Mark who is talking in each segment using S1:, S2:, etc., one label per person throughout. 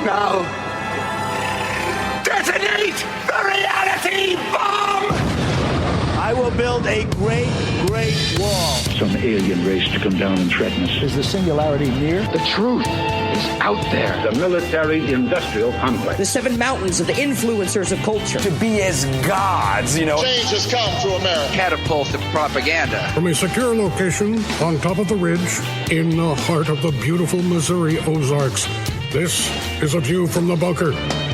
S1: Now, detonate the reality bomb!
S2: I will build a great, great wall.
S3: Some alien race to come down and threaten us.
S2: Is the singularity near?
S1: The truth is out there.
S3: The military-industrial complex.
S4: The 7 mountains of the influencers of culture.
S2: To be as gods, you know.
S5: Change has come to America.
S1: Catapult of propaganda.
S6: From a secure location on top of the ridge in the heart of the beautiful Missouri Ozarks, this is A View from the Bunker.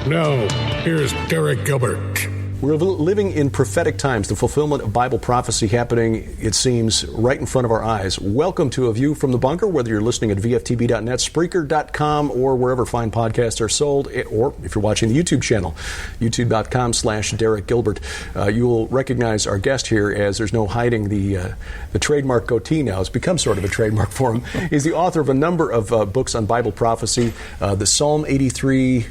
S6: Now, here's Derek Gilbert.
S7: We're living in prophetic times, the fulfillment of Bible prophecy happening, it seems, right in front of our eyes. Welcome to A View from the Bunker, whether you're listening at vftb.net, Spreaker.com, or wherever fine podcasts are sold, or if you're watching the YouTube channel, youtube.com/derek-gilbert. You'll recognize our guest here, as there's no hiding the trademark goatee now. It's become sort of a trademark for him. He's the author of a number of books on Bible prophecy, the Psalm 83...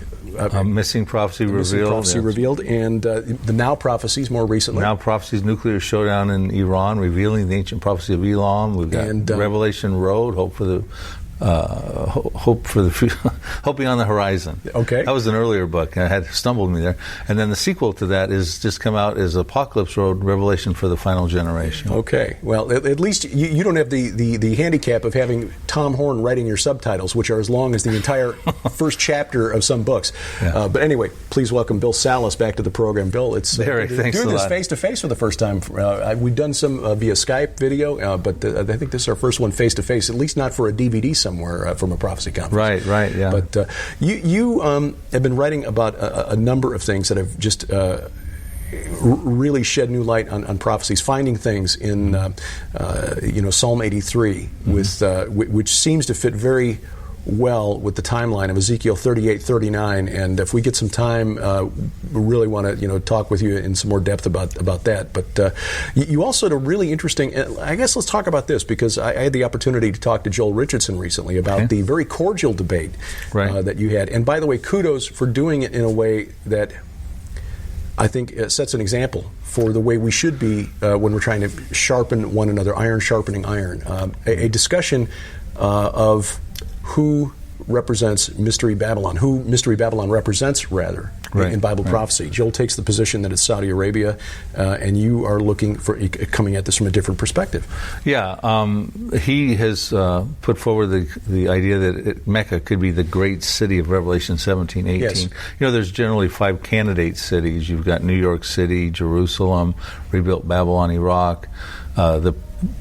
S8: Missing Prophecy
S7: Revealed, and the Now Prophecies more recently.
S8: Now Prophecies, Nuclear Showdown in Iran, Revealing the Ancient Prophecy of Elam. We've got Revelation Road, Hope Beyond the Horizon.
S7: Okay.
S8: That was an earlier book. I had stumbled me there. And then the sequel to that is just come out as Apocalypse Road, Revelation for the Final Generation.
S7: Okay. Well, at least you don't have the handicap of having Tom Horn writing your subtitles, which are as long as the entire first chapter of some books.
S8: Yeah.
S7: But anyway, please welcome Bill-salus back to the program. Bill, it's
S8: Derek, thanks
S7: doing
S8: a
S7: this
S8: lot.
S7: face-to-face for the first time. We've done some via Skype video, but I think this is our first one face-to-face, at least not for a DVD somewhere from a prophecy conference.
S8: Right, yeah.
S7: But you have been writing about a number of things that have just really shed new light on prophecies, finding things in Psalm 83, with which seems to fit very well with the timeline of Ezekiel 38-39, and if we get some time, we really want to talk with you in some more depth about that. But you also had a really interesting. I guess let's talk about this, because I had the opportunity to talk to Joel-Richardson recently about the very cordial debate that you had. And by the way, kudos for doing it in a way that I think sets an example for the way we should be when we're trying to sharpen one another, iron sharpening iron. A discussion of who represents Mystery Babylon, who Mystery Babylon represents, rather, in Bible prophecy. Joel takes the position that it's Saudi Arabia, and you are looking for coming at this from a different perspective.
S8: Yeah, he has put forward the idea that Mecca could be the great city of Revelation 17-18.
S7: Yes.
S8: There's generally 5 candidate cities. You've got New York City, Jerusalem, rebuilt Babylon, Iraq.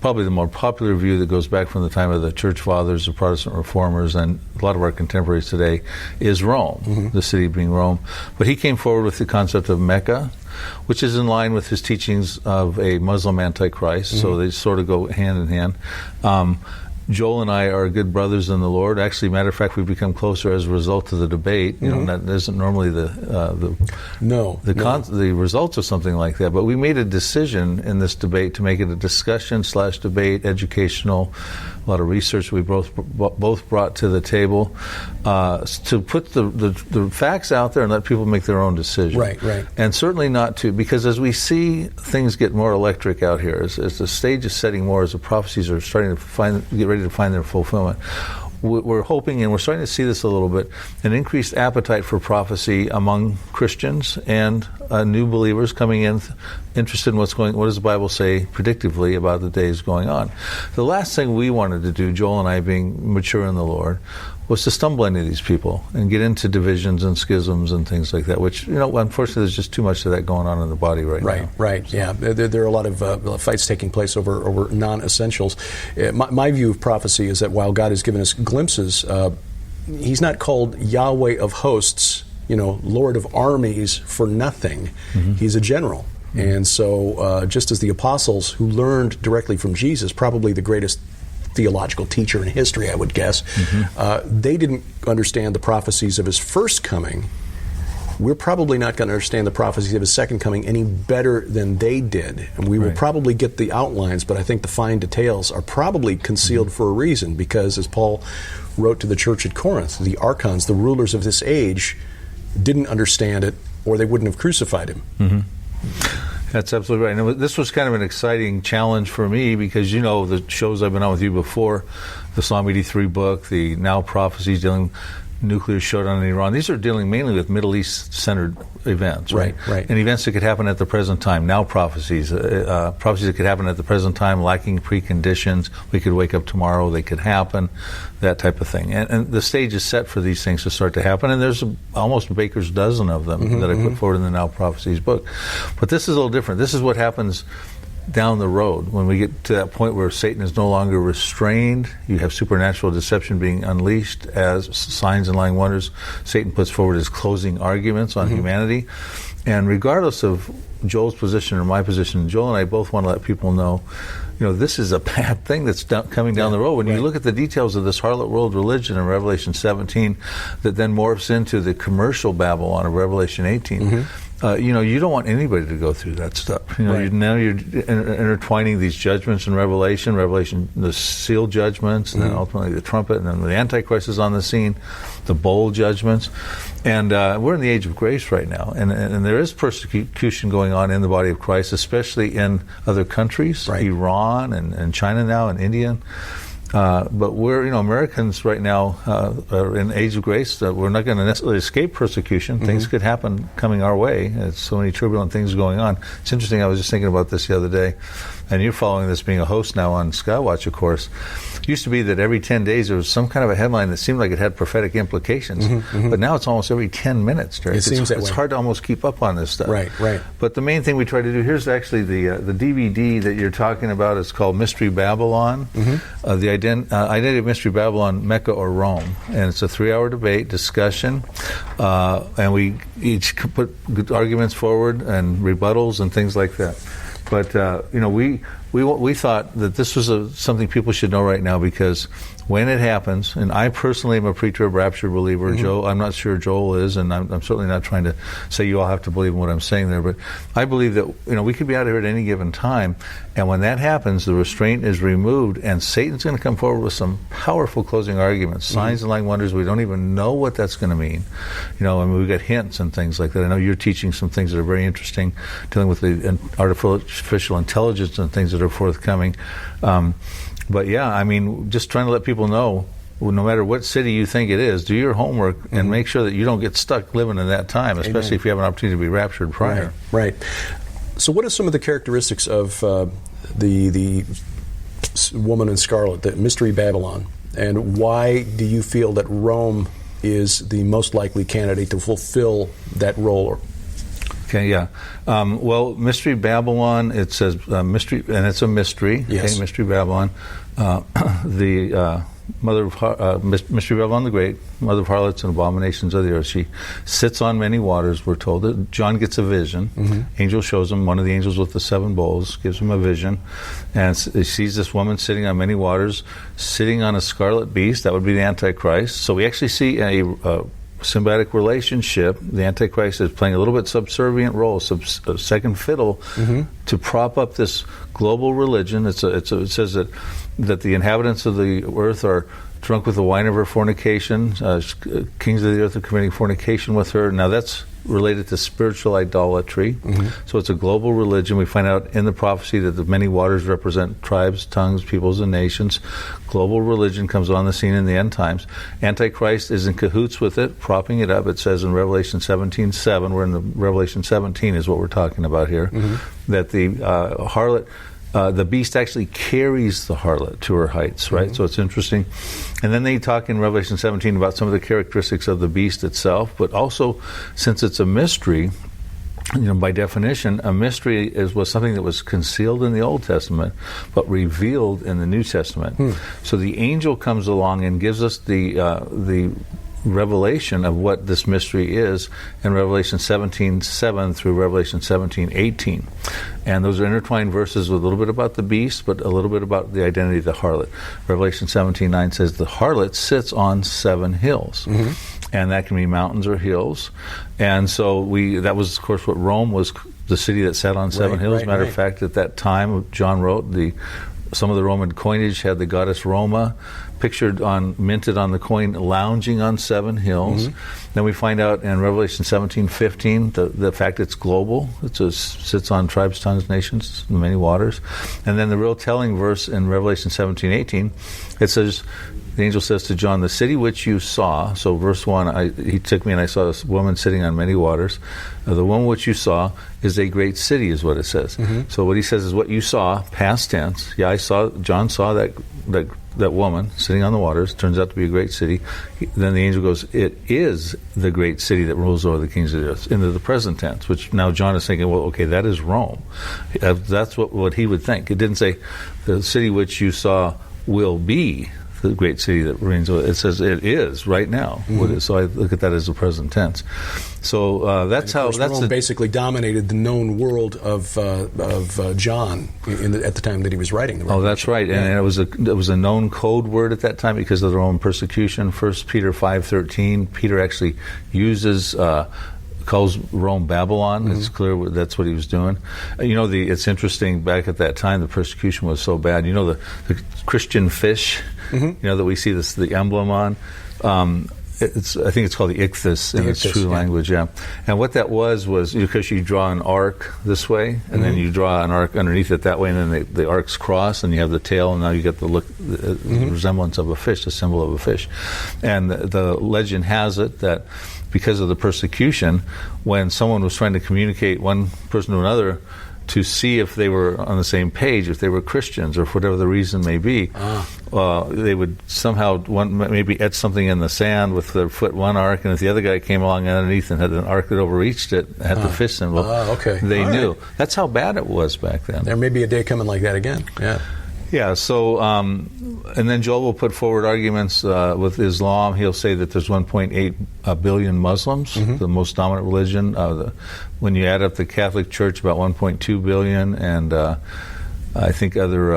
S8: Probably the more popular view that goes back from the time of the Church Fathers, the Protestant Reformers, and a lot of our contemporaries today, is Rome, the city being Rome. But he came forward with the concept of Mecca, which is in line with his teachings of a Muslim Antichrist, so they sort of go hand in hand. Joel and I are good brothers in the Lord. Actually, matter of fact, we've become closer as a result of the debate. That isn't normally the results of something like that. But we made a decision in this debate to make it a discussion/debate, educational. A lot of research we both brought to the table to put the facts out there and let people make their own decision.
S7: Right.
S8: And certainly not to, because as we see things get more electric out here, as the stage is setting more, as the prophecies are starting to get ready to find their fulfillment, we're hoping, and we're starting to see this a little bit, an increased appetite for prophecy among Christians and new believers coming in, interested in what does the Bible say predictively about the days going on. The last thing we wanted to do, Joel and I being mature in the Lord, was to stumble into these people and get into divisions and schisms and things like that, which, unfortunately, there's just too much of that going on in the body right now.
S7: Right. Yeah. There are a lot of fights taking place over non-essentials. My view of prophecy is that while God has given us glimpses, He's not called Yahweh of hosts, Lord of armies, for nothing. He's a general. And so just as the apostles, who learned directly from Jesus, probably the greatest theological teacher in history, I would guess, they didn't understand the prophecies of his first coming. We're probably not going to understand the prophecies of his second coming any better than they did. And we will probably get the outlines, but I think the fine details are probably concealed for a reason, because as Paul wrote to the church at Corinth, the archons, the rulers of this age, didn't understand it, or they wouldn't have crucified him.
S8: That's absolutely right. And this was kind of an exciting challenge for me, because the shows I've been on with you before, the Psalm 83 book, the Now Prophecies dealing nuclear showdown in Iran. These are dealing mainly with Middle East-centered events, right?
S7: Right.
S8: And events that could happen at the present time. Now prophecies that could happen at the present time, lacking preconditions. We could wake up tomorrow, they could happen, that type of thing. And the stage is set for these things to start to happen, and there's almost a baker's dozen of them that I put forward in the Now Prophecies book. But this is a little different. This is what happens down the road when we get to that point where Satan is no longer restrained. You have supernatural deception being unleashed as signs and lying wonders. Satan puts forward his closing arguments on humanity. And regardless of Joel's position or my position, Joel and I both want to let people know, this is a bad thing that's coming down the road. When you look at the details of this harlot world religion in Revelation 17 that then morphs into the commercial Babylon of Revelation 18, you don't want anybody to go through that stuff. Now you're intertwining these judgments in Revelation, the seal judgments, and then ultimately the trumpet, and then the Antichrist is on the scene, the bowl judgments. And we're in the age of grace right now. And there is persecution going on in the body of Christ, especially in other countries, Iran and China now and India. But we're, Americans right now are in the age of grace. We're not going to necessarily escape persecution. Things could happen coming our way. There's so many turbulent things going on. It's interesting. I was just thinking about this the other day, and you're following this being a host now on Skywatch, of course. It used to be that every 10 days there was some kind of a headline that seemed like it had prophetic implications. But now it's almost every 10 minutes, Derek. It's hard to almost keep up on this stuff.
S7: Right.
S8: But the main thing we try to do, here's actually the DVD that you're talking about. It's called Mystery Babylon, the Identity of Mystery Babylon, Mecca or Rome. And it's a 3-hour debate, discussion, and we each put good arguments forward and rebuttals and things like that. But we thought that this was something people should know right now, because when it happens, and I personally am a pre-trib rapture believer. Joe, I'm not sure Joel is, and I'm certainly not trying to say you all have to believe in what I'm saying there, but I believe that we could be out here at any given time, and when that happens, the restraint is removed, and Satan's going to come forward with some powerful closing arguments, signs and lying wonders. We don't even know what that's going to mean. We got hints and things like that. I know you're teaching some things that are very interesting, dealing with the artificial intelligence and things that are forthcoming. But yeah, just trying to let people know, no matter what city you think it is, do your homework and make sure that you don't get stuck living in that time, especially if you have an opportunity to be raptured prior.
S7: Right. So what are some of the characteristics of the woman in scarlet, the Mystery Babylon, and why do you feel that Rome is the most likely candidate to fulfill that role?
S8: Okay, yeah. Well, Mystery Babylon, it says mystery, and it's a mystery.
S7: Yes.
S8: Okay, Mystery Babylon. The mother of Mystery Babylon the Great, mother of harlots and abominations of the earth. She sits on many waters, we're told. That John gets a vision. Angel shows him, one of the angels with the 7 bowls, gives him a vision. And he sees this woman sitting on many waters, sitting on a scarlet beast. That would be the Antichrist. So we actually see a symbiotic relationship. The Antichrist is playing a little bit subservient role, second fiddle, to prop up this global religion. It says that the inhabitants of the earth are drunk with the wine of her fornication. Kings of the earth are committing fornication with her. Now that's related to spiritual idolatry. So it's a global religion. We find out in the prophecy that the many waters represent tribes, tongues, peoples, and nations. Global religion comes on the scene in the end times. Antichrist is in cahoots with it, propping it up. It says in Revelation 17:7, we're in the Revelation 17 is what we're talking about here, that the harlot, the beast actually carries the harlot to her heights, right? So it's interesting. And then they talk in Revelation 17 about some of the characteristics of the beast itself, but also, since it's a mystery, by definition, a mystery was something that was concealed in the Old Testament, but revealed in the New Testament. So the angel comes along and gives us the revelation of what this mystery is in Revelation 17:7 through Revelation 17:18. And those are intertwined verses with a little bit about the beast, but a little bit about the identity of the harlot. Revelation 17:9 says the harlot sits on 7 hills. And that can be mountains or hills. And so that was, of course, what Rome was, the city that sat on 7 hills. Matter of fact, at that time, John wrote, some of the Roman coinage had the goddess Roma minted on the coin, lounging on 7 hills. Then we find out in Revelation 17:15 the fact it's global. It sits on tribes, tongues, nations, many waters. And then the real telling verse in Revelation 17:18, it says the angel says to John, the city which you saw, so verse 1, he took me and I saw this woman sitting on many waters. The one which you saw is a great city, is what it says. So what he says is what you saw, past tense. Yeah, John saw that woman sitting on the waters. Turns out to be a great city. Then the angel goes, it is the great city that rules over the kings of the earth, into the present tense, which now John is thinking, well, okay, that is Rome. That's what he would think. It didn't say the city which you saw will be the great city that reigns over. It says it is right now. So I look at that as the present tense. So that's how.
S7: Rome basically dominated the known world of John at the time that he was writing the Revelation.
S8: Oh, that's right, and it was a known code word at that time because of the Roman persecution. 1 Peter 5:13. Peter actually uses. Calls Rome Babylon. It's clear that's what he was doing. It's interesting. Back at that time, the persecution was so bad. The Christian fish. That we see the emblem on. I think it's called the ichthys in its true language. Yeah, and what that was because you draw an arc this way, and then you draw an arc underneath it that way, and then the arcs cross, and you have the tail, and now you get the resemblance of a fish, the symbol of a fish. And the legend has it that because of the persecution, when someone was trying to communicate one person to another to see if they were on the same page, if they were Christians, or for whatever the reason may be, they would somehow maybe etch something in the sand with their foot one arc, and if the other guy came along underneath and had an arc that overreached it, had the fish symbol, they knew. Right. That's how bad it was back then.
S7: There may be a day coming like that again. Yeah.
S8: Yeah, so, and then Joel will put forward arguments with Islam. He'll say that there's 1.8 billion Muslims, the most dominant religion. When you add up the Catholic Church, about 1.2 billion, and I think other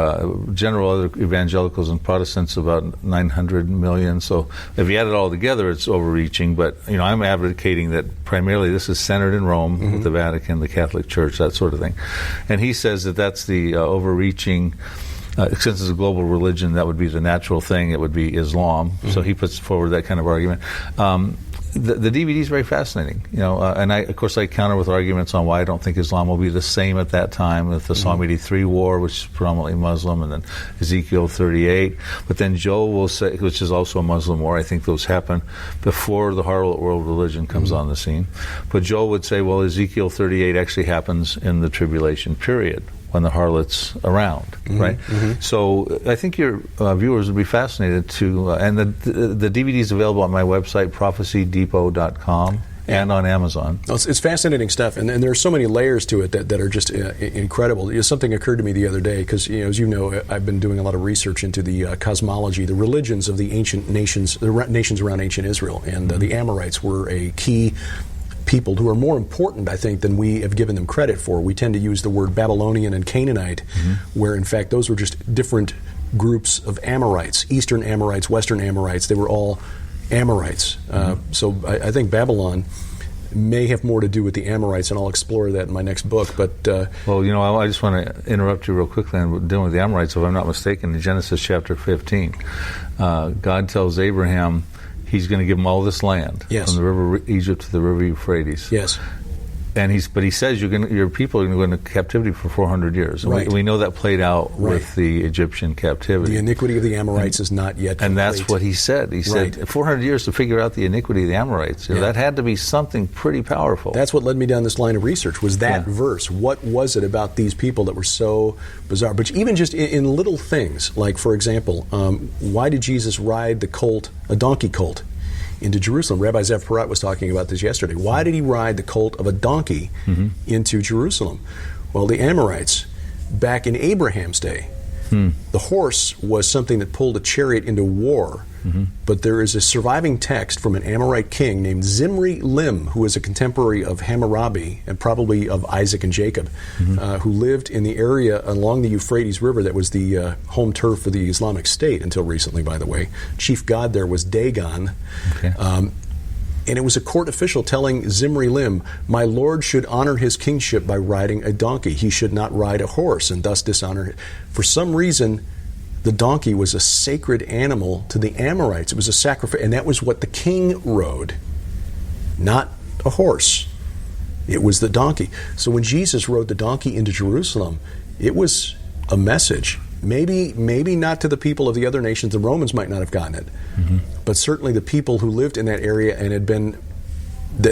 S8: evangelicals and Protestants, about 900 million. So if you add it all together, it's overreaching. But, I'm advocating that primarily this is centered in Rome with the Vatican, the Catholic Church, that sort of thing. And he says that that's the overreaching. Since it's a global religion, that would be the natural thing. It would be Islam. So he puts forward that kind of argument. The DVD is very fascinating, and of course I counter with arguments on why I don't think Islam will be the same at that time with the Psalm 83 war, which is predominantly Muslim, and then Ezekiel 38. But then Joel will say, which is also a Muslim war, I think those happen before the harlot world religion comes on the scene. But Joel would say, well, Ezekiel 38 actually happens in the tribulation period, when the harlot's around, right? So I think your viewers would be fascinated to, and the DVD is available on my website, prophecydepot.com, and on Amazon.
S7: Well, it's fascinating stuff, and there are so many layers to it that are just incredible. Something occurred to me the other day, because as you know, I've been doing a lot of research into the cosmology, the religions of the ancient nations, the nations around ancient Israel, and the Amorites were a key people who are more important, I think, than we have given them credit for. We tend to use the word Babylonian and Canaanite, where in fact those were just different groups of Amorites, Eastern Amorites, Western Amorites. They were all Amorites. So I think Babylon may have more to do with the Amorites, and I'll explore that in my next book. But
S8: I just want to interrupt you real quickly on dealing with the Amorites. If I'm not mistaken, in Genesis chapter 15, God tells Abraham He's going to give them all this land, from the river Egypt to the river Euphrates.
S7: Yes.
S8: And he says your people are going to go into captivity for 400 years. And we know that played out with the Egyptian captivity.
S7: The iniquity of the Amorites is not yet complete.
S8: And that's what he said. He said 400 years to figure out the iniquity of the Amorites. That had to be something pretty powerful.
S7: That's what led me down this line of research, was that verse. What was it about these people that were so bizarre? But even just in little things, like, for example, why did Jesus ride a donkey colt, into Jerusalem? Rabbi Zev Porat was talking about this yesterday. Why did he ride the colt of a donkey into Jerusalem? Well, the Amorites, back in Abraham's day, the horse was something that pulled a chariot into war. But there is a surviving text from an Amorite king named Zimri Lim, who was a contemporary of Hammurabi and probably of Isaac and Jacob, who lived in the area along the Euphrates River that was the home turf for the Islamic State until recently, by the way. Chief god there was Dagon. And it was a court official telling Zimri Lim, my lord should honor his kingship by riding a donkey. He should not ride a horse and thus dishonor him. For some reason, the donkey was a sacred animal to the Amorites. It was a sacrifice, and that was what the king rode, not a horse. It was the donkey. So when Jesus rode the donkey into Jerusalem, it was a message maybe not to the people of the other nations. The Romans might not have gotten it, but certainly the people who lived in that area and had been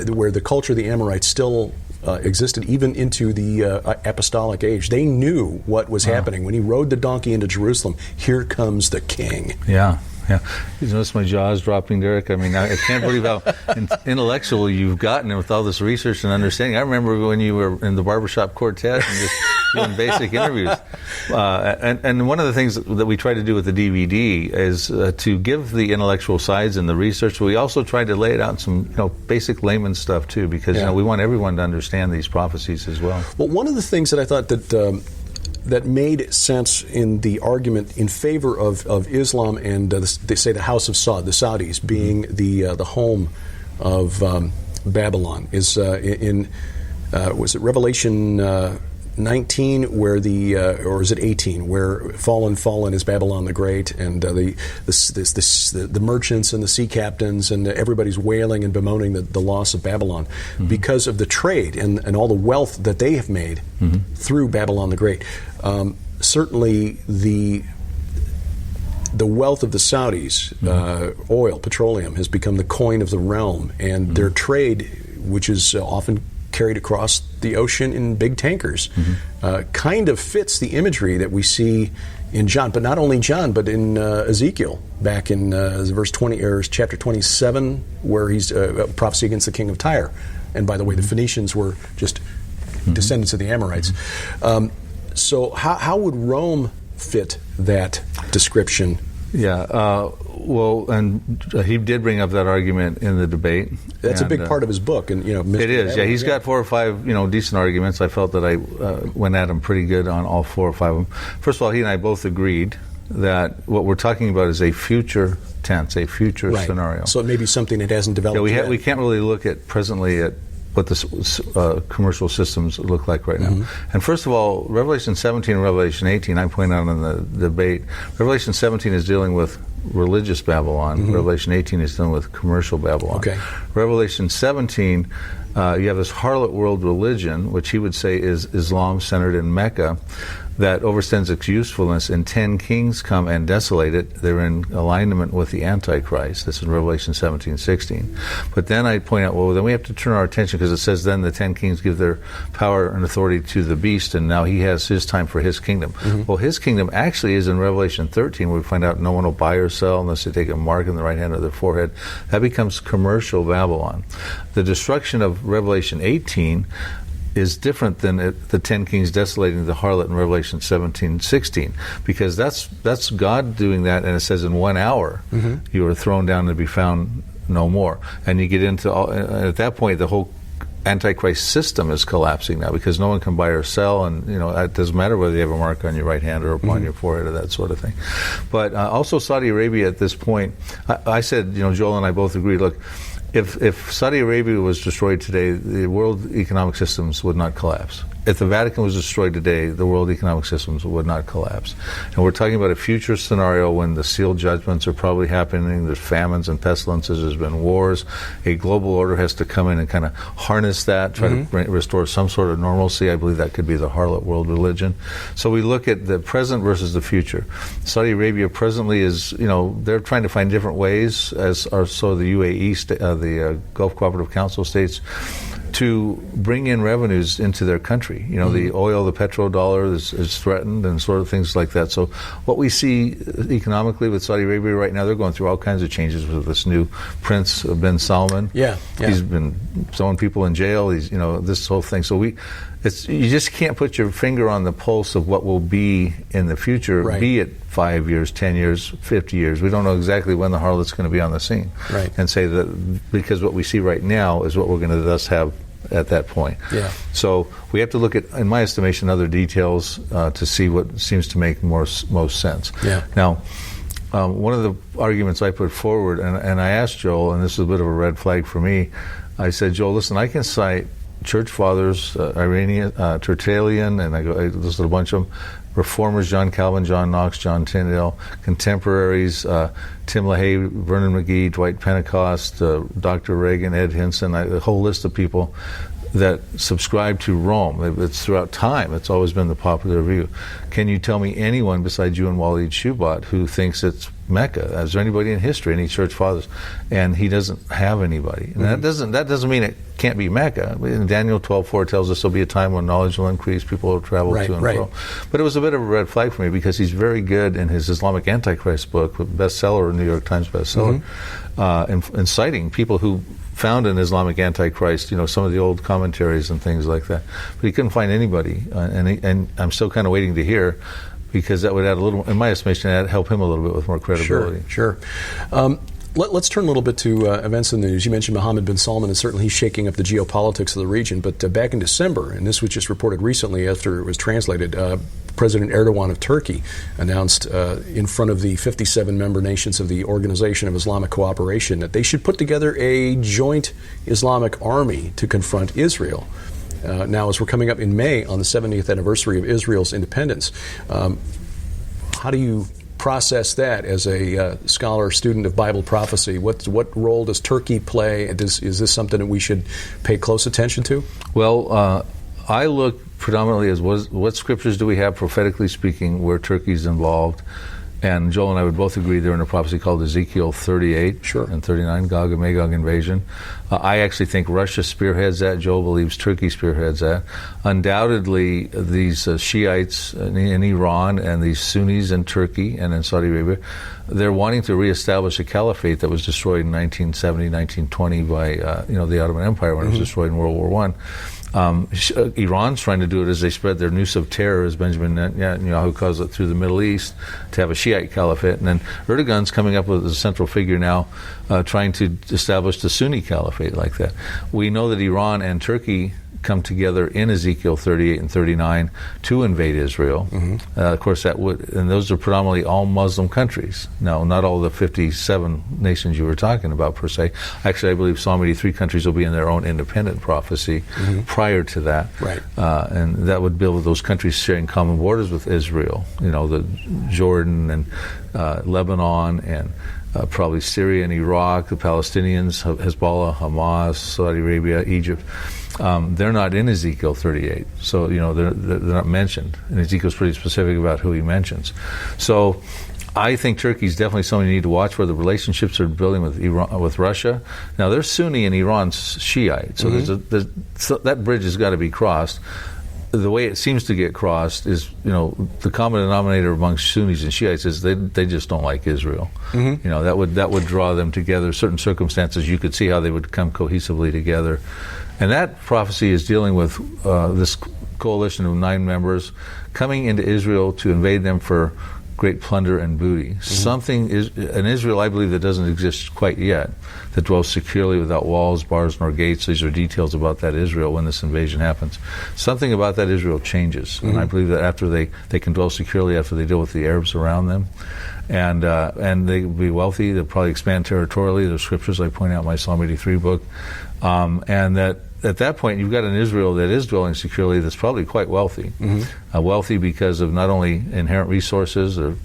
S7: where the culture of the Amorites still existed even into the apostolic age. They knew what was happening. When he rode the donkey into Jerusalem, here comes the king.
S8: Yeah. You notice my jaw's dropping, Derek? I mean, I can't believe how intellectual you've gotten with all this research and understanding. I remember when you were in the barbershop quartet and just doing basic interviews. And one of the things that we try to do with the DVD is to give the intellectual sides and the research, but we also try to lay it out in some basic layman stuff, too, because we want everyone to understand these prophecies as well.
S7: Well, one of the things that I thought that made sense in the argument in favor of Islam and they say the House of Saud, the Saudis, being the home of Babylon, is was it Revelation 19 where or is it 18 where fallen is Babylon the Great, and the merchants and the sea captains and everybody's wailing and bemoaning the loss of Babylon because of the trade and all the wealth that they have made through Babylon the Great. Certainly the wealth of the Saudis, oil, petroleum, has become the coin of the realm, and their trade, which is often carried across the ocean in big tankers, kind of fits the imagery that we see in John, but not only John, but in Ezekiel, back in verse 20 or chapter 27, where he's prophecy against the king of Tyre. And by the way, the Phoenicians were just descendants of the Amorites. So how would Rome fit that description?
S8: Yeah, well, and he did bring up that argument in the debate.
S7: That's a big part of his book, and
S8: it is. Yeah, he's got 4 or 5 decent arguments. I felt that I went at him pretty good on all 4 or 5 of them. First of all, he and I both agreed that what we're talking about is a future tense, a future scenario.
S7: So it may be something that hasn't developed yet.
S8: We can't really look at presently at what the commercial systems look like right now. And first of all, Revelation 17 and Revelation 18, I pointed out in the debate, Revelation 17 is dealing with religious Babylon. Revelation 18 is dealing with commercial Babylon.
S7: Okay.
S8: Revelation 17, you have this harlot world religion, which he would say is Islam centered in Mecca, that overstands its usefulness, and 10 kings come and desolate it. They're in alignment with the Antichrist. This is Revelation 17:16. But then I point out, well, then we have to turn our attention, because it says then the 10 kings give their power and authority to the beast, and now he has his time for his kingdom. Well, his kingdom actually is in Revelation 13, where we find out no one will buy or sell unless they take a mark in the right hand of their forehead. That becomes commercial Babylon. The destruction of Revelation 18 is different than the 10 kings desolating the harlot in Revelation 17:16, because that's God doing that, and it says in 1 hour you are thrown down and be found no more. And you get into at that point the whole Antichrist system is collapsing now, because no one can buy or sell, and it doesn't matter whether you have a mark on your right hand or upon your forehead or that sort of thing. But also Saudi Arabia at this point, I said, Joel and I both agreed, look, if Saudi Arabia was destroyed today, the world economic systems would not collapse. If the Vatican was destroyed today, the world economic systems would not collapse. And we're talking about a future scenario when the sealed judgments are probably happening. There's famines and pestilences. There's been wars. A global order has to come in and kind of harness that, try to restore some sort of normalcy. I believe that could be the harlot world religion. So we look at the present versus the future. Saudi Arabia presently is, they're trying to find different ways, as are so the UAE, the Gulf Cooperative Council states, to bring in revenues into their country. The oil, the petrodollar is threatened, and sort of things like that. So what we see economically with Saudi Arabia right now, they're going through all kinds of changes with this new Prince bin Salman.
S7: Yeah.
S8: He's been throwing people in jail. He's, this whole thing. So you just can't put your finger on the pulse of what will be in the future, be it 5 years, 10 years, 50 years. We don't know exactly when the harlot's going to be on the scene. And say that because what we see right now is what we're going to thus have at that point. So we have to look at, in my estimation, other details to see what seems to make most sense. Now, one of the arguments I put forward, and I asked Joel, and this is a bit of a red flag for me, I said, Joel, listen, I can cite church fathers, Tertullian, and I listed a bunch of them, reformers, John Calvin, John Knox, John Tyndale, contemporaries, Tim LaHaye, Vernon McGee, Dwight Pentecost, Dr. Reagan, Ed Hinson, a whole list of people that subscribe to Rome. It's throughout time. It's always been the popular view. Can you tell me anyone besides you and Walid Shubat who thinks it's Mecca? Is there anybody in history, any church fathers? And he doesn't have anybody. And that doesn't mean it can't be Mecca. In Daniel 12:4 tells us there'll be a time when knowledge will increase, people will travel to and fro. But it was a bit of a red flag for me because he's very good in his Islamic Antichrist book, bestseller, New York Times bestseller, in citing people who found an Islamic Antichrist, some of the old commentaries and things like that. But he couldn't find anybody. And I'm still kind of waiting to hear, because that would add a little, in my estimation, help him a little bit with more credibility.
S7: Sure. Let's turn a little bit to events in the news. You mentioned Mohammed bin Salman, and certainly he's shaking up the geopolitics of the region. But back in December, and this was just reported recently after it was translated, President Erdogan of Turkey announced in front of the 57 member nations of the Organization of Islamic Cooperation that they should put together a joint Islamic army to confront Israel. Now, as we're coming up in May on the 70th anniversary of Israel's independence, how do you process that as a scholar, student of Bible prophecy? What role does Turkey play? Is this something that we should pay close attention to?
S8: Well, I look predominantly as what scriptures do we have, prophetically speaking, where Turkey's involved. And Joel and I would both agree they're in a prophecy called Ezekiel 38 and 39, Gog and Magog invasion. I actually think Russia spearheads that. Joel believes Turkey spearheads that. Undoubtedly, these Shiites in Iran and these Sunnis in Turkey and in Saudi Arabia, they're wanting to reestablish a caliphate that was destroyed in 1970, 1920 by the Ottoman Empire when it was destroyed in World War I. Iran's trying to do it as they spread their noose of terror, as Benjamin Netanyahu calls it, through the Middle East to have a Shiite caliphate. And then Erdogan's coming up with a central figure now trying to establish the Sunni caliphate like that. We know that Iran and Turkey come together in Ezekiel 38 and 39 to invade Israel. Of course, and those are predominantly all Muslim countries. Now, not all the 57 nations you were talking about per se. Actually, I believe Psalm 83 countries will be in their own independent prophecy prior to that.
S7: Right.
S8: And that would build those countries sharing common borders with Israel. The Jordan and Lebanon and probably Syria and Iraq, the Palestinians, Hezbollah, Hamas, Saudi Arabia, Egypt. They're not in Ezekiel 38, so they're not mentioned. And Ezekiel's pretty specific about who he mentions. So I think Turkey's definitely something you need to watch, where the relationships are building with Russia. Now, they're Sunni and Iran's Shiite, so so that bridge has got to be crossed. The way it seems to get crossed is, the common denominator amongst Sunnis and Shiites is they just don't like Israel. That would draw them together. Certain circumstances, you could see how they would come cohesively together. And that prophecy is dealing with this coalition of 9 members coming into Israel to invade them for great plunder and booty. Something is an Israel, I believe, that doesn't exist quite yet, that dwells securely without walls, bars, nor gates. These are details about that Israel when this invasion happens. Something about that Israel changes, and I believe that after they can dwell securely after they deal with the Arabs around them, and they will be wealthy. They'll probably expand territorially. There's scriptures I point out in my Psalm 83 book, and that at that point, you've got an Israel that is dwelling securely that's probably quite wealthy. Wealthy because of not only inherent resources, they're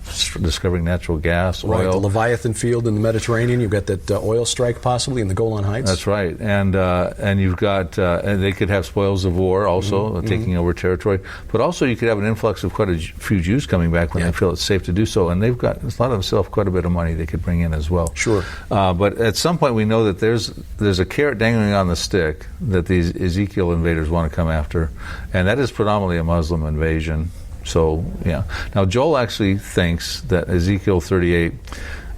S8: discovering natural gas,
S7: right,
S8: oil.
S7: The Leviathan field in the Mediterranean, you've got that oil strike possibly in the Golan Heights.
S8: That's right. And you've got, and they could have spoils of war also, taking over territory. But also you could have an influx of quite a few Jews coming back when they feel it's safe to do so. And they've got, a lot of them still have quite a bit of money they could bring in as well.
S7: Sure.
S8: But at some point we know that there's a carrot dangling on the stick that these Ezekiel invaders want to come after, and that is predominantly a Muslim invasion. So, yeah. Now, Joel actually thinks that Ezekiel 38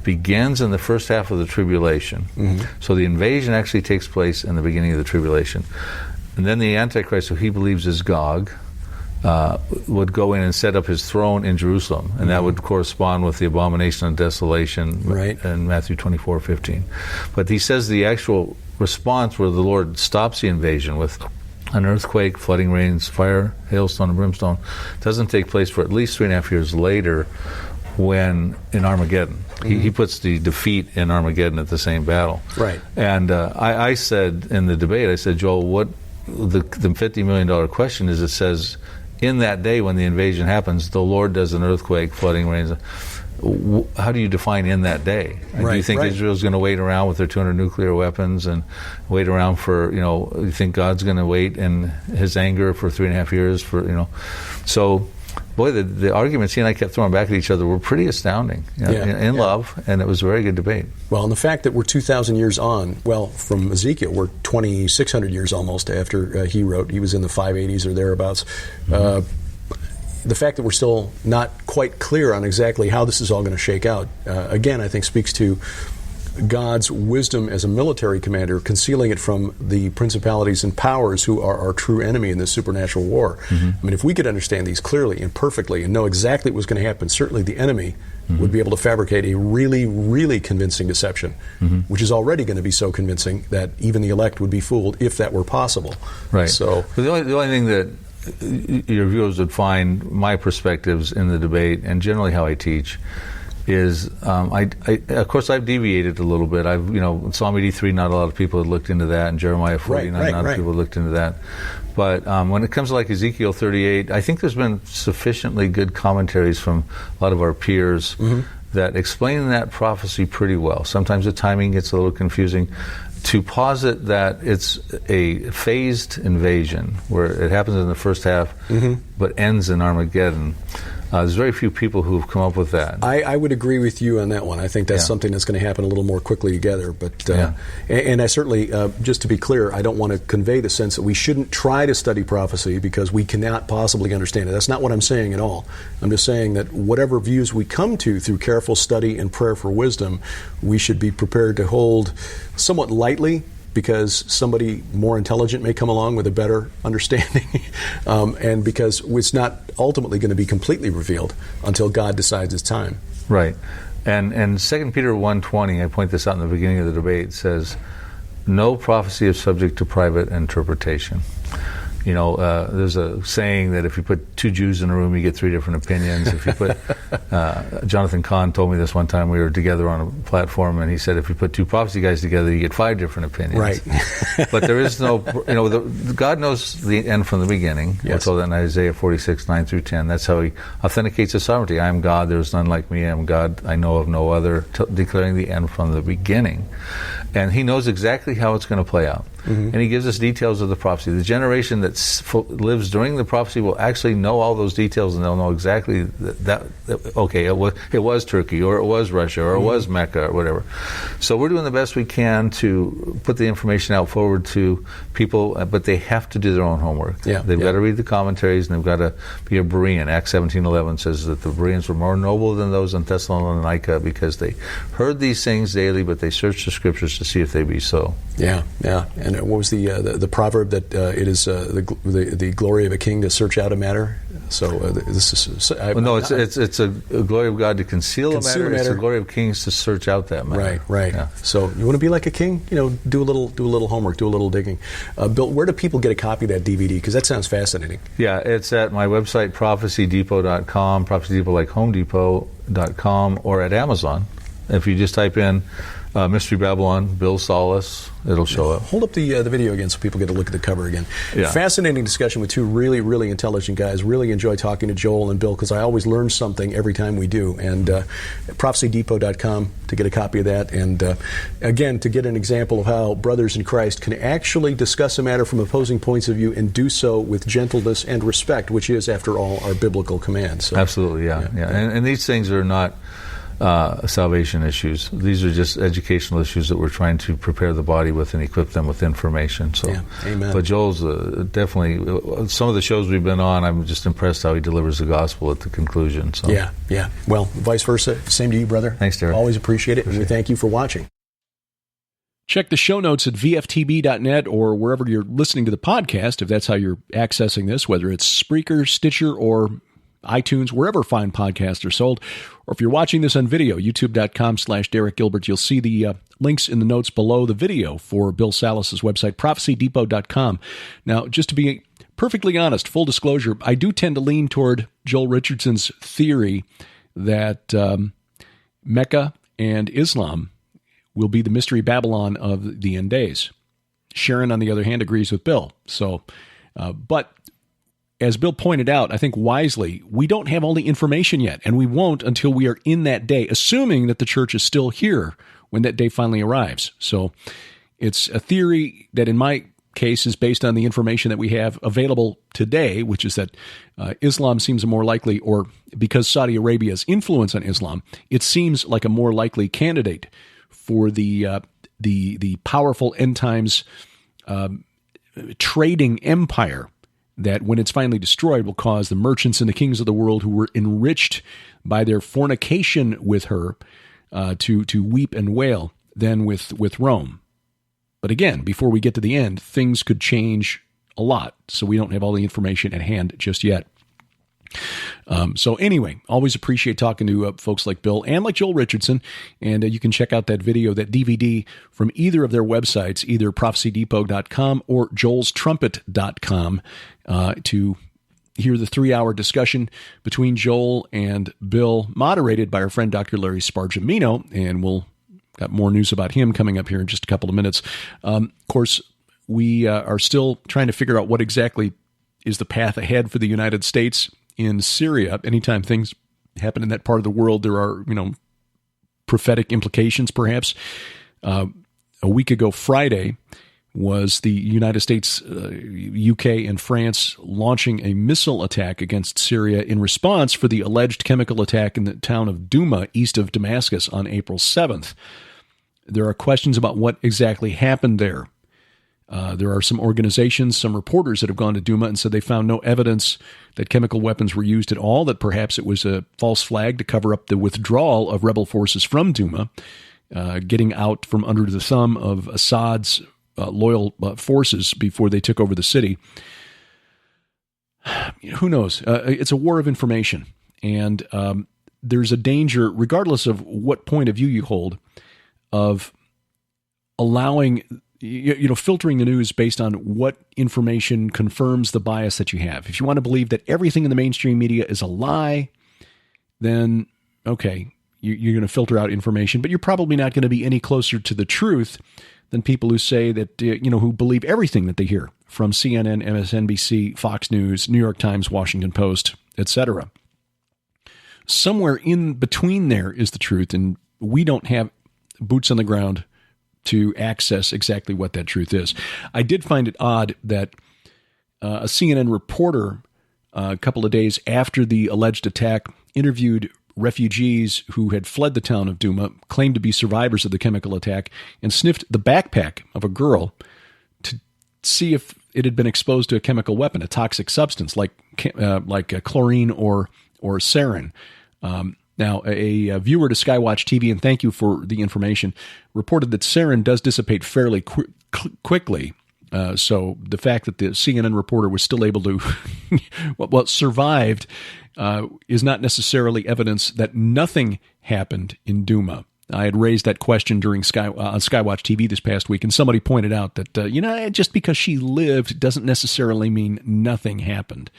S8: begins in the first half of the tribulation. So the invasion actually takes place in the beginning of the tribulation. And then the Antichrist, who he believes is Gog, would go in and set up his throne in Jerusalem, and that would correspond with the abomination of desolation in Matthew 24:15. But he says the actual response where the Lord stops the invasion with an earthquake, flooding rains, fire, hailstone, and brimstone doesn't take place for at least 3.5 years later, when in Armageddon. He puts the defeat in Armageddon at the same battle.
S7: Right.
S8: And I said in the debate, I said, Joel, what the $50 million question is, it says, in that day when the invasion happens, the Lord does an earthquake, flooding rains. how do you define in that day? Do you think Israel's going to wait around with their 200 nuclear weapons and wait around for, you think God's going to wait in his anger for 3.5 years for, So, boy, the arguments he and I kept throwing back at each other were pretty astounding in love, and it was a very good debate.
S7: Well, and the fact that we're 2,000 years on, from Ezekiel, we're 2,600 years almost after he wrote. He was in the 580s or thereabouts. The fact that we're still not quite clear on exactly how this is all going to shake out, again, I think speaks to God's wisdom as a military commander, concealing it from the principalities and powers who are our true enemy in this supernatural war. I mean, if we could understand these clearly and perfectly and know exactly what was going to happen, certainly the enemy would be able to fabricate a really, really convincing deception, which is already going to be so convincing that even the elect would be fooled if that were possible.
S8: Right.
S7: So
S8: the only thing that your viewers would find my perspectives in the debate, and generally how I teach, is of course I've deviated a little bit. Psalm 83, not a lot of people had looked into that, and Jeremiah 49, not a lot of people had looked into that. But when it comes to like Ezekiel 38, I think there's been sufficiently good commentaries from a lot of our peers that explain that prophecy pretty well. Sometimes the timing gets a little confusing. To posit that it's a phased invasion, where it happens in the first half but ends in Armageddon, there's very few people who have come up with that.
S7: I would agree with you on that one. I think that's something that's going to happen a little more quickly together. But and I certainly, just to be clear, I don't want to convey the sense that we shouldn't try to study prophecy because we cannot possibly understand it. That's not what I'm saying at all. I'm just saying that whatever views we come to through careful study and prayer for wisdom, we should be prepared to hold somewhat lightly, because somebody more intelligent may come along with a better understanding, and because it's not ultimately going to be completely revealed until God decides it's time.
S8: Right. And 2 Peter 1:20, I point this out in the beginning of the debate, says, no prophecy is subject to private interpretation. There's a saying that if you put two Jews in a room, you get three different opinions. If you put, Jonathan Kahn told me this one time, we were together on a platform, and he said, if you put two prophecy guys together, you get 5 different opinions.
S7: Right.
S8: But there is no, God knows the end from the beginning. We're told that in Isaiah 46, 9 through 10. That's how he authenticates his sovereignty. I am God, there is none like me. I am God, I know of no other, declaring the end from the beginning. And he knows exactly how it's going to play out. And he gives us details of the prophecy. The generation that lives during the prophecy will actually know all those details, and they'll know exactly it was Turkey, or it was Russia, or it was Mecca, or whatever. So we're doing the best we can to put the information out forward to people, but they have to do their own homework. They've got to read the commentaries, and they've got to be a Berean. Acts 17:11 says that the Bereans were more noble than those in Thessalonica because they heard these things daily, but they searched the scriptures to see if they be so. And what was the proverb that it is the glory of a king to search out a matter? So this is it's a glory of God to conceal a matter. It's the glory of kings to search out that matter. Right. Yeah. So you want to be like a king? Do a little homework, do a little digging. Bill, where do people get a copy of that DVD? Because that sounds fascinating. Yeah, it's at my website, prophecydepot.com, Prophecy Depot like HomeDepot.com, or at Amazon. If you just type in Mystery Babylon, bill-salus, it'll show up. Hold up the video again so people get a look at the cover again. Fascinating discussion with two really, really intelligent guys. Really enjoy talking to Joel and Bill because I always learn something every time we do. And prophecydepot.com to get a copy of that. And again, to get an example of how brothers in Christ can actually discuss a matter from opposing points of view and do so with gentleness and respect, which is, after all, our biblical command. So, absolutely, yeah. And these things are not salvation issues. These are just educational issues that we're trying to prepare the body with and equip them with information. So, amen. But Joel's definitely, some of the shows we've been on, I'm just impressed how he delivers the gospel at the conclusion. So. Yeah. Well, vice versa. Same to you, brother. Thanks, Derek. Always appreciate it, and we thank you for watching.
S5: Check the show notes at vftb.net or wherever you're listening to the podcast, if that's how you're accessing this, whether it's Spreaker, Stitcher, or iTunes, wherever fine podcasts are sold. Or if you're watching this on video, youtube.com/derek-gilbert, you'll see the links in the notes below the video for Bill Salus's website, prophecydepot.com. Now, just to be perfectly honest, full disclosure, I do tend to lean toward Joel Richardson's theory that Mecca and Islam will be the mystery Babylon of the end days. Sharon, on the other hand, agrees with Bill. So, but as Bill pointed out, I think wisely, we don't have all the information yet, and we won't until we are in that day, assuming that the church is still here when that day finally arrives. So it's a theory that in my case is based on the information that we have available today, which is that Islam seems more likely, or because Saudi Arabia's influence on Islam, it seems like a more likely candidate for the powerful end times trading empire that, when it's finally destroyed, will cause the merchants and the kings of the world who were enriched by their fornication with her to weep and wail then with Rome. But again, before we get to the end, things could change a lot, so we don't have all the information at hand just yet. So anyway, always appreciate talking to folks like Bill and like Joel Richardson, and you can check out that video, that DVD, from either of their websites, either prophecydepot.com or joelstrumpet.com, to hear the 3-hour discussion between Joel and Bill, moderated by our friend Dr. Larry Spargimino, and we'll got more news about him coming up here in just a couple of minutes. Of course, we are still trying to figure out what exactly is the path ahead for the United States in Syria. Anytime things happen in that part of the world, there are, prophetic implications, perhaps. A week ago Friday was the United States, UK, and France launching a missile attack against Syria in response for the alleged chemical attack in the town of Douma, east of Damascus, on April 7th. There are questions about what exactly happened there. There are some organizations, some reporters that have gone to Douma and said they found no evidence that chemical weapons were used at all, that perhaps it was a false flag to cover up the withdrawal of rebel forces from Douma, getting out from under the thumb of Assad's loyal forces before they took over the city. Who knows? It's a war of information, and there's a danger, regardless of what point of view you hold, of allowing, filtering the news based on what information confirms the bias that you have. If you want to believe that everything in the mainstream media is a lie, then, okay, you're going to filter out information, but you're probably not going to be any closer to the truth than people who say that, who believe everything that they hear from CNN, MSNBC, Fox News, New York Times, Washington Post, etc. Somewhere in between there is the truth, and we don't have boots on the ground to access exactly what that truth is. I did find it odd that a CNN reporter, a couple of days after the alleged attack, interviewed refugees who had fled the town of Douma, claimed to be survivors of the chemical attack, and sniffed the backpack of a girl to see if it had been exposed to a chemical weapon, a toxic substance like chlorine or sarin. Now, a viewer to Skywatch TV, and thank you for the information, reported that sarin does dissipate fairly quickly. So the fact that the CNN reporter was still able to, survived, is not necessarily evidence that nothing happened in Douma. I had raised that question during on Skywatch TV this past week, and somebody pointed out that, just because she lived doesn't necessarily mean nothing happened.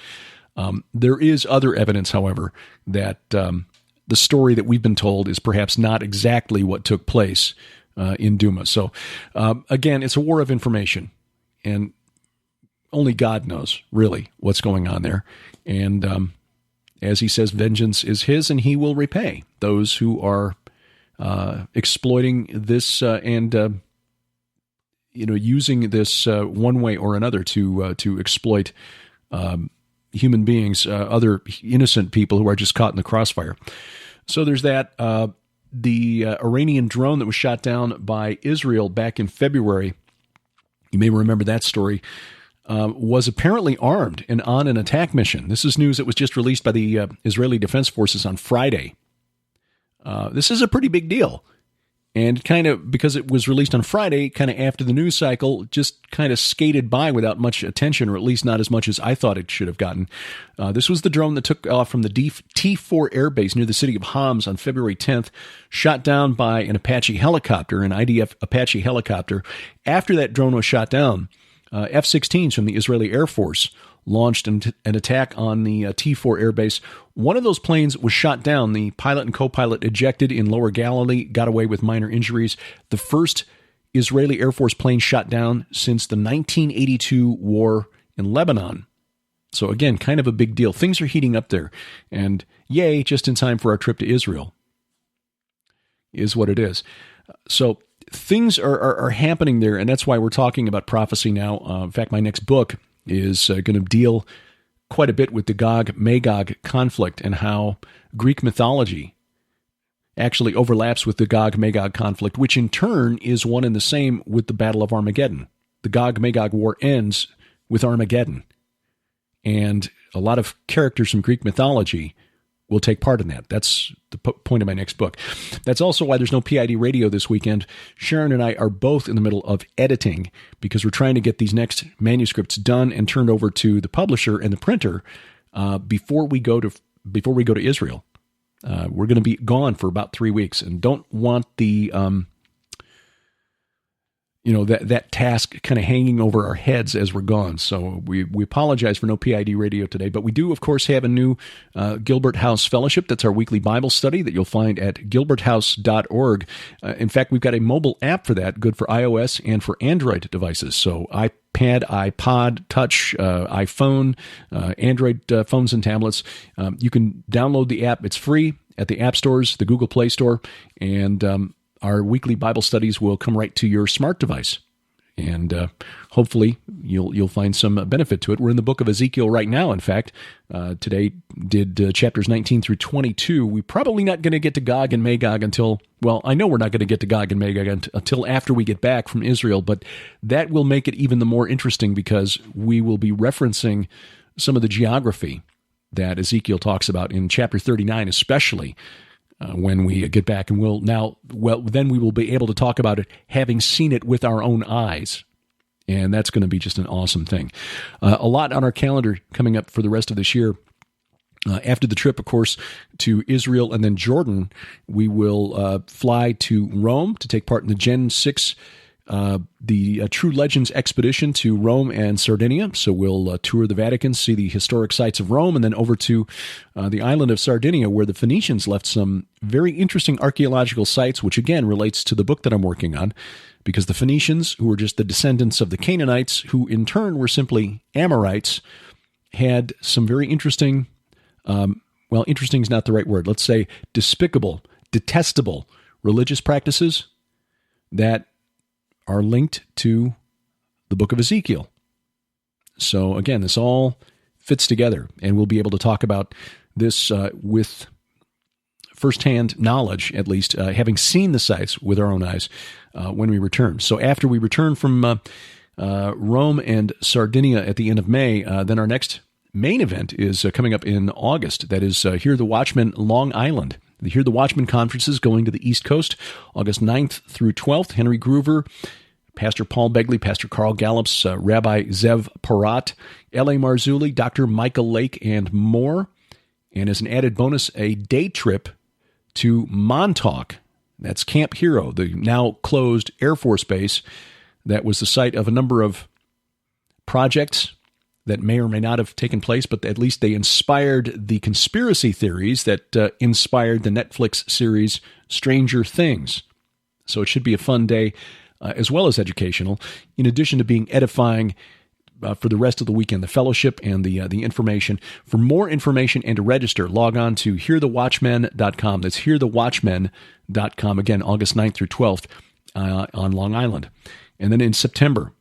S5: There is other evidence, however, that the story that we've been told is perhaps not exactly what took place in Douma. So, again, it's a war of information, and only God knows, really, what's going on there. And as he says, vengeance is his, and he will repay those who are exploiting this and using this one way or another to exploit human beings, other innocent people who are just caught in the crossfire. So there's that. The Iranian drone that was shot down by Israel back in February, you may remember that story, was apparently armed and on an attack mission. This is news that was just released by the Israeli Defense Forces on Friday. This is a pretty big deal. And kind of, because it was released on Friday, kind of after the news cycle, just kind of skated by without much attention, or at least not as much as I thought it should have gotten. This was the drone that took off from the T4 airbase near the city of Homs on February 10th, shot down by an Apache helicopter, an IDF Apache helicopter. After that drone was shot down, F-16s from the Israeli Air Force launched an attack on the T4 airbase. One of those planes was shot down. The pilot and co-pilot ejected in Lower Galilee, got away with minor injuries. The first Israeli Air Force plane shot down since the 1982 war in Lebanon. So again, kind of a big deal. Things are heating up there. And yay, just in time for our trip to Israel is what it is. So things are happening there, and that's why we're talking about prophecy now. In fact, my next book is going to deal quite a bit with the Gog-Magog conflict and how Greek mythology actually overlaps with the Gog-Magog conflict, which in turn is one and the same with the Battle of Armageddon. The Gog-Magog war ends with Armageddon. And a lot of characters from Greek mythology will take part in that. That's the point of my next book. That's also why there's no PID radio this weekend. Sharon and I are both in the middle of editing because we're trying to get these next manuscripts done and turned over to the publisher and the printer before we go to Israel. We're going to be gone for about 3 weeks and don't want the that task kind of hanging over our heads as we're gone. So we apologize for no PID radio today, but we do, of course, have a new Gilbert House Fellowship. That's our weekly Bible study that you'll find at gilberthouse.org. In fact, we've got a mobile app for that, good for iOS and for Android devices. So iPad, iPod, Touch, iPhone, Android phones and tablets. You can download the app. It's free at the app stores, the Google Play Store, and our weekly Bible studies will come right to your smart device, and hopefully you'll find some benefit to it. We're in the book of Ezekiel right now. In fact, today did chapters 19 through 22. We're probably not going to get to Gog and Magog until, well, I know we're not going to get to Gog and Magog until after we get back from Israel, but that will make it even the more interesting because we will be referencing some of the geography that Ezekiel talks about in chapter 39, especially when we get back, and then we will be able to talk about it having seen it with our own eyes, and that's going to be just an awesome thing. A lot on our calendar coming up for the rest of this year. After the trip, of course, to Israel and then Jordan, we will fly to Rome to take part in the Gen 6 the True Legends expedition to Rome and Sardinia. So we'll tour the Vatican, see the historic sites of Rome, and then over to the island of Sardinia, where the Phoenicians left some very interesting archaeological sites, which again relates to the book that I'm working on, because the Phoenicians, who were just the descendants of the Canaanites, who in turn were simply Amorites, had some very interesting, interesting is not the right word, let's say despicable, detestable religious practices that are linked to the book of Ezekiel. So again, this all fits together, and we'll be able to talk about this with firsthand knowledge, at least, having seen the sites with our own eyes when we return. So after we return from Rome and Sardinia at the end of May, then our next main event is coming up in August. That is Hear the Watchman, Long Island. The Hear the Watchman conferences going to the East Coast, August 9th through 12th. Henry Groover, Pastor Paul Begley, Pastor Carl Gallups, Rabbi Zev Porat, L.A. Marzulli, Dr. Michael Lake, and more. And as an added bonus, a day trip to Montauk. That's Camp Hero, the now closed Air Force Base that was the site of a number of projects that may or may not have taken place, but at least they inspired the conspiracy theories that inspired the Netflix series Stranger Things. So it should be a fun day, as well as educational, in addition to being edifying for the rest of the weekend, the fellowship and the information. For more information and to register, log on to hearthewatchmen.com. That's hearthewatchmen.com, again, August 9th through 12th on Long Island. And then in September,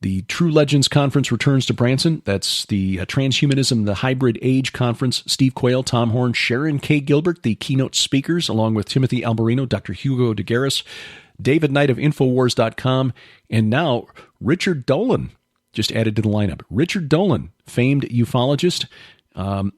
S5: the True Legends Conference returns to Branson. That's the Transhumanism, the Hybrid Age Conference. Steve Quayle, Tom Horn, Sharon K. Gilbert, the keynote speakers, along with Timothy Alberino, Dr. Hugo DeGaris, David Knight of Infowars.com, and now Richard Dolan just added to the lineup. Richard Dolan, famed ufologist,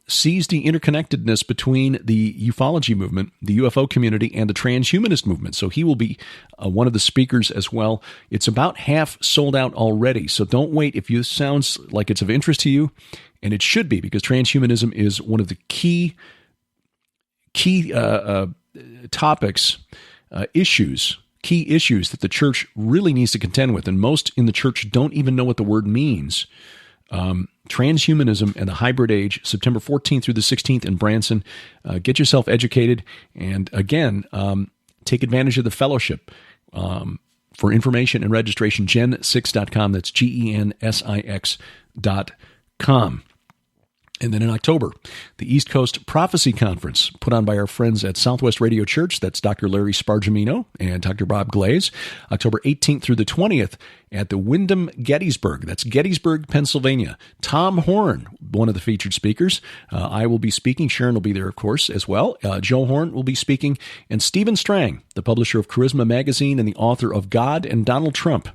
S5: sees the interconnectedness between the ufology movement, the UFO community, and the transhumanist movement. So he will be one of the speakers as well. It's about half sold out already, so don't wait. If it sounds like it's of interest to you, and it should be, because transhumanism is one of the key topics, key issues that the church really needs to contend with, and most in the church don't even know what the word means. Transhumanism and the Hybrid Age, September 14th through the 16th in Branson. Get yourself educated, and again, take advantage of the fellowship. For information and registration, gen6.com. That's GENSIX.com. And then in October, the East Coast Prophecy Conference, put on by our friends at Southwest Radio Church. That's Dr. Larry Spargimino and Dr. Bob Glaze. October 18th through the 20th at the Wyndham Gettysburg. That's Gettysburg, Pennsylvania. Tom Horn, one of the featured speakers. I will be speaking. Sharon will be there, of course, as well. Joe Horn will be speaking. And Stephen Strang, the publisher of Charisma Magazine and the author of God and Donald Trump.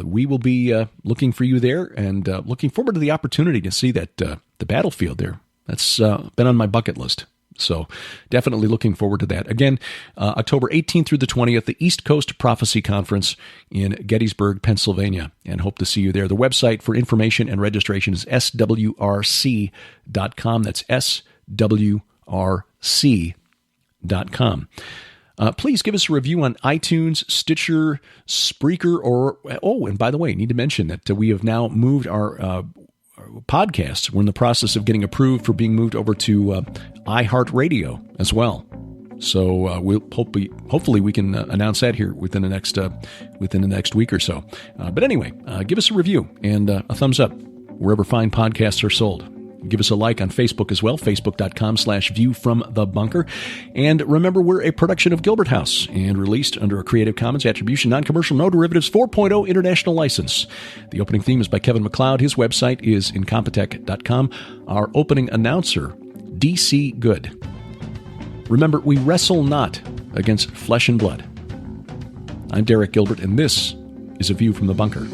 S5: We will be looking for you there and looking forward to the opportunity to see that the battlefield there. That's been on my bucket list. So definitely looking forward to that. Again, October 18th through the 20th, the East Coast Prophecy Conference in Gettysburg, Pennsylvania, and hope to see you there. The website for information and registration is swrc.com. That's swrc.com. Please give us a review on iTunes, Stitcher, Spreaker, and by the way, I need to mention that we have now moved our podcasts. We're in the process of getting approved for being moved over to iHeartRadio as well. So we'll hopefully we can announce that here within the next week or so. But anyway, give us a review and a thumbs up wherever fine podcasts are sold. Give us a like on Facebook as well, facebook.com/viewfromthebunker. And remember, we're a production of Gilbert House and released under a Creative Commons Attribution, Non-Commercial, No Derivatives 4.0 International License. The opening theme is by Kevin MacLeod. His website is incompetech.com. Our opening announcer, DC Good. Remember, we wrestle not against flesh and blood. I'm Derek Gilbert, and this is A View from the Bunker.